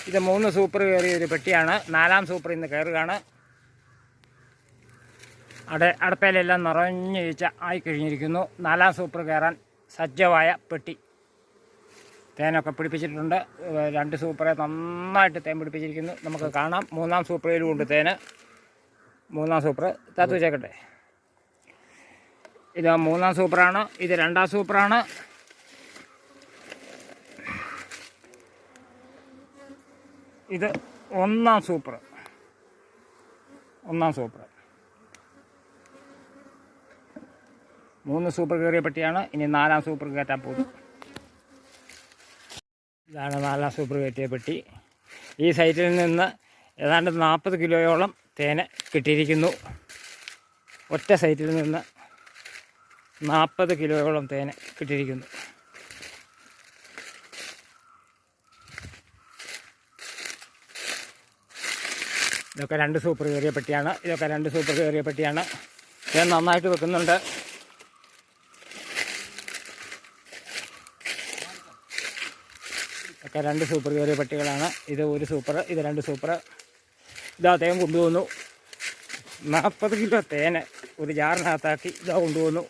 ഇത് 3 സൂപ്പർ കയറിയ ഒരു പെട്ടിയാണ്. 4-ാം സൂപ്പർ ഇന്ന് കയറുകയാണ്. അടപ്പയിലെല്ലാം നിറഞ്ഞ് ആയിക്കഴിഞ്ഞിരിക്കുന്നു. 4-ാം സൂപ്പർ കയറാൻ സജ്ജമായ പെട്ടി. തേനൊക്കെ പിടിപ്പിച്ചിട്ടുണ്ട്. 2 സൂപ്പറെ നന്നായിട്ട് തേൻ പിടിപ്പിച്ചിരിക്കുന്നു. നമുക്ക് കാണാം. 3-ാം സൂപ്പറിലും ഉണ്ട് തേന്. 3-ാം സൂപ്പർ താത്തു വെച്ചേക്കട്ടെ. ഇത് 3-ാം സൂപ്പറാണ്. ഇത് 2-ാം സൂപ്പറാണ്. ഇത് 1-ാം സൂപ്പർ. 1-ാം സൂപ്പർ. 3 സൂപ്പർ കയറിയ പെട്ടിയാണ്. ഇനി 4-ാം സൂപ്പർ കയറ്റാൻ പോകും. ഇതാണ് 4-ാം സൂപ്പർ കയറ്റിയ പെട്ടി. ഈ സൈറ്റിൽ നിന്ന് ഏതാണ്ട് 40 കിലോയോളം തേന് കിട്ടിയിരിക്കുന്നു. ഒറ്റ സൈറ്റിൽ നിന്ന് 40 കിലോയോളം തേന് കിട്ടിയിരിക്കുന്നു. ഇതൊക്കെ 2 സൂപ്പർ കയറിയ പെട്ടിയാണ്. ഇതൊക്കെ 2 സൂപ്പർ കയറിയ പെട്ടിയാണ്. തേൻ നന്നായിട്ട് വെക്കുന്നുണ്ട്. ഒക്കെ 2 സൂപ്പർ കയറിയ പെട്ടികളാണ്. ഇത് 1 സൂപ്പർ, ഇത് 2 സൂപ്പർ. ഇതാ തേൻ കൊണ്ടുവന്നു. 40 കിലോ തേന് ഒരു ജാറിനകത്താക്കി ഇതാ കൊണ്ടുവന്നു.